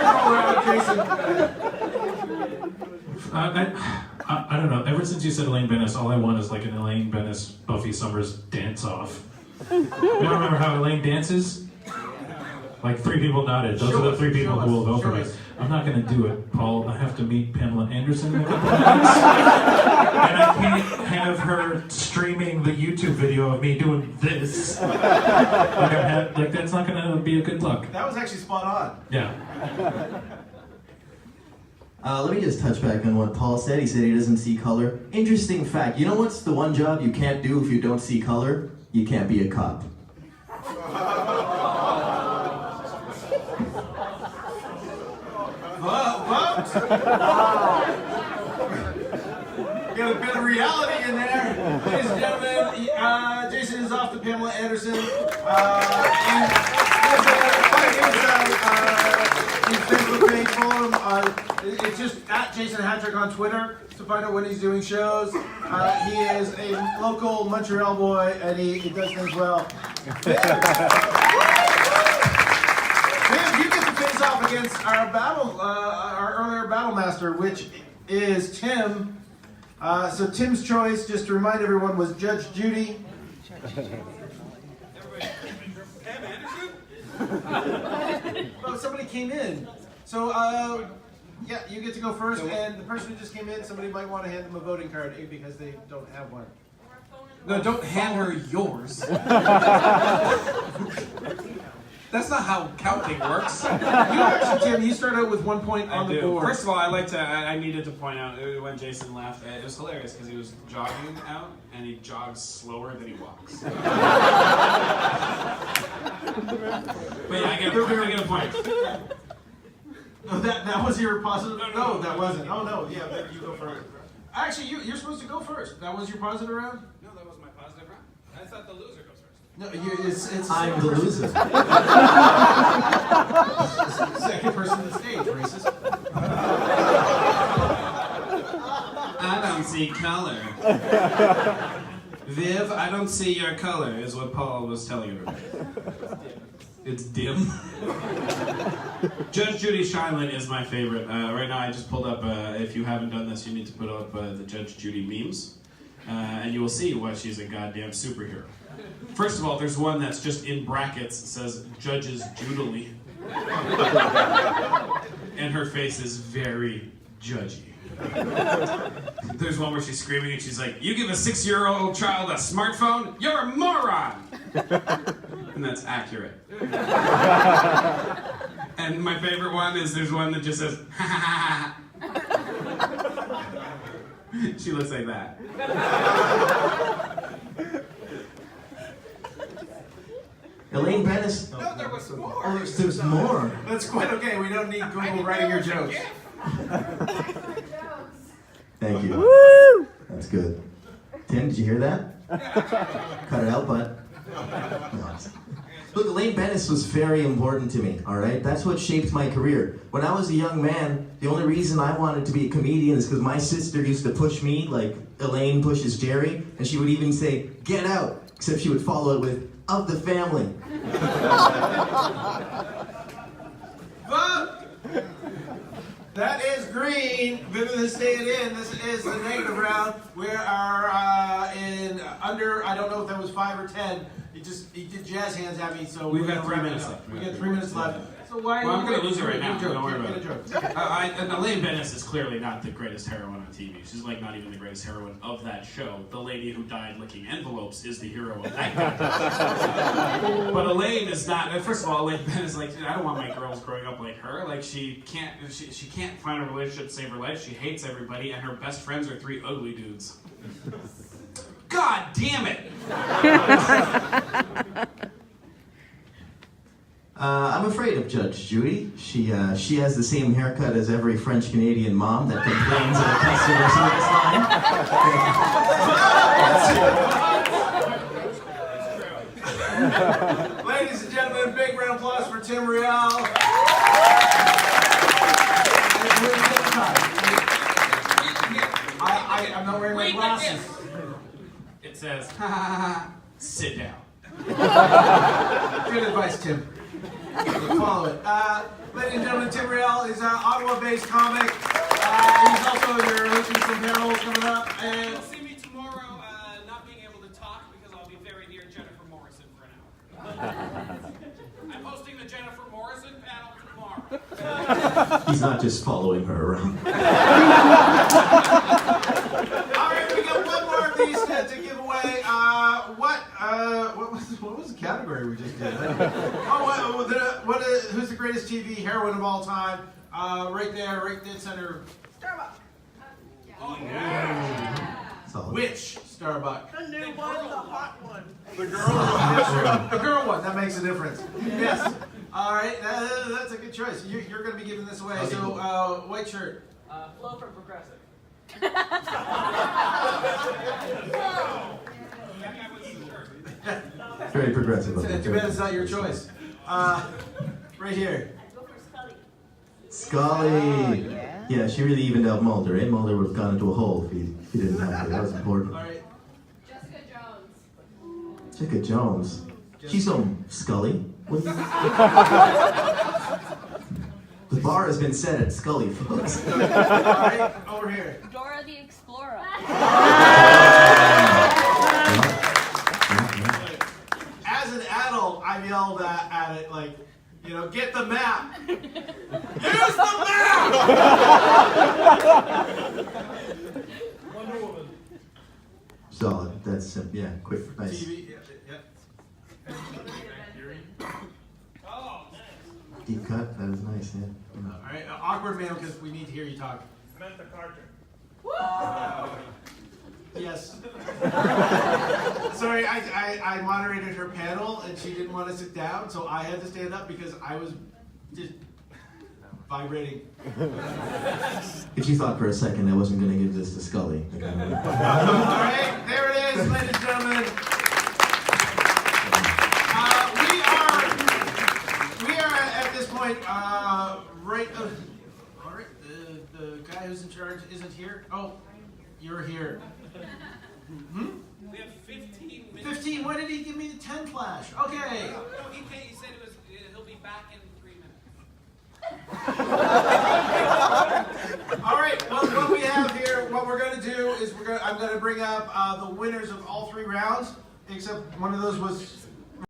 roll round, Jason. I don't know. Ever since you said Elaine Bennis, all I want is like an Elaine Bennis Buffy Summers dance-off. You don't remember how Elaine dances? Like 3 people nodded. Those are the 3 people who will vote for me. I'm not going to do it, Paul. I have to meet Pamela Anderson in a couple of months. And I can't have her streaming the YouTube video of me doing this. Like that's not going to be a good look. That was actually spot on. Yeah. Let me just touch back on what Paul said. He said he doesn't see color. Interesting fact. You know what's the one job you can't do if you don't see color? You can't be a cop. Vote! Got a bit of reality in there. Ladies and gentlemen, Jason is off to Pamela Anderson. And his Facebook page, follow him. It's just at Jason Hatrick on Twitter to find out when he's doing shows. He is a local Montreal boy, and he does things well. You get to face off against our earlier battle master, which is Tim. So Tim's choice, just to remind everyone, was Judge Judy. Pam Anderson? Oh, somebody came in. So, yeah, you get to go first, and the person who just came in, somebody might want to hand them a voting card because they don't have one. No, don't hand her yours. That's not how counting works. You actually, Tim, you start out with 1 point on the board. First of all, I needed to point out when Jason laughed. It was hilarious because he was jogging out and he jogs slower than he walks. But yeah, I get a point. Oh, that was your positive? No, that wasn't. Oh no, yeah, but you go first. Actually, you're supposed to go first. That was your positive round? No, that was my positive round. I thought the loser goes first. No, it's I'm the loser. second person on the stage, racist. I don't see color. Viv, I don't see your color, is what Paul was telling everybody. It's dim. Judge Judy Shineland is my favorite. Right now, I just pulled up, if you haven't done this, you need to put up the Judge Judy memes. And you will see why she's a goddamn superhero. First of all, there's one that's just in brackets, says, Judges Judily. And her face is very judgy. There's one where she's screaming and she's like, you give a 6-year-old child a smartphone? You're a moron! And that's accurate. And my favorite one is there's one that just says, ha ha ha. She looks like that. Elaine Bennis. No, there was more. Oh, there's more. That's quite okay. We don't need Google writing your jokes. Thank you. Woo! That's good. Tim, did you hear that? Cut it out, bud. No. Look, Elaine Bennis was very important to me, all right? That's what shaped my career. When I was a young man, the only reason I wanted to be a comedian is because my sister used to push me like Elaine pushes Jerry, and she would even say, get out, except she would follow it with, of the family. Vote! That is green. Vivian has stayed in. This is the negative round. We are in under, I don't know if that was 5 or 10. He did jazz hands at me, so We've got 3 minutes left. We got 3 minutes left. So why? Well, I'm going to lose it right now. Joke. Don't worry about Get a it. joke. And Elaine Bennis is clearly not the greatest heroine on TV. She's like not even the greatest heroine of that show. The lady who died licking envelopes is the hero of that contest. But Elaine is not. First of all, Elaine Bennis, like, I don't want my girls growing up like her. Like, she can't find a relationship to save her life. She hates everybody, and her best friends are 3 ugly dudes. God damn it! I'm afraid of Judge Judy. She has the same haircut as every French-Canadian mom that complains at a customer service line. Ladies and gentlemen, big round of applause for Tim Rial. I'm not wearing my glasses. It says, sit down. Good advice, Tim. We'll follow it. Ladies and gentlemen, Tim Rial is an Ottawa-based comic. He's also you're hosting some panels coming up. And You'll see me tomorrow not being able to talk because I'll be very near Jennifer Morrison for an hour. I'm hosting the Jennifer Morrison panel tomorrow. He's not just following her around. all right, we got one more of these to give away. What was the category we just did? Who's the greatest TV heroine of all time? Right there, right dead center. Starbucks. Oh, yeah. Solid. Which Starbucks? The new one, the hot one. The girl one. The girl one. That makes a difference. Yes. All right, that's a good choice. You're going to be giving this away. So, white shirt. Flow from Progressive. Very progressive. Too bad it's not your choice. Right here. Go for Scully. Scully. Yeah, she really evened out Mulder. Mulder would have gone into a hole if he didn't have her. That was important. All right. Jessica Jones. Jessica Jones. She's so Scully. The bar has been set at Scully, folks. All right, over here. Dora the Explorer. As an adult, I've yelled at it like, get the map. Use the map! Wonder Woman. Solid. That's, yeah, quick, nice. TV, yeah. Oh, Deep cut. That was nice. Yeah. All right, awkward man, because we need to hear you talk. Samantha Carter. Yes. Sorry, I moderated her panel and she didn't want to sit down, so I had to stand up because I was just vibrating. If you thought for a second I wasn't going to give this to Scully. All right, there it is, ladies and gentlemen. We are at this point, right. All right, the guy who's in charge isn't here. Oh, you're here. We have 15 minutes. 15. Why did he give me the 10 flash? Okay. No, he can't. He said he'll be back in 3 minutes. All right. Well, what we have here, what we're going to do is I'm going to bring up the winners of all 3 rounds, except one of those was